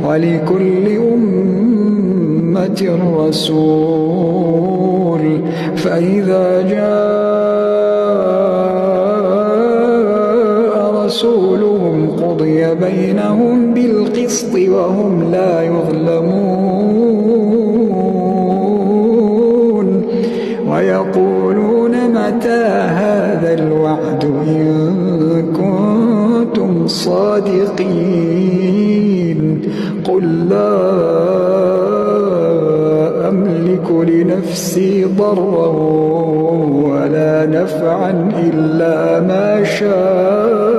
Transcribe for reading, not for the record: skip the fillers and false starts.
ولكل أمة رسول، فإذا جاء رسولهم قضي بينهم بالقسط وهم لا يظلمون. ويقولون متى هذا الوعد إن كنتم صادقين؟ قل لا أملك لنفسي ضرا ولا نفعا إلا ما شاء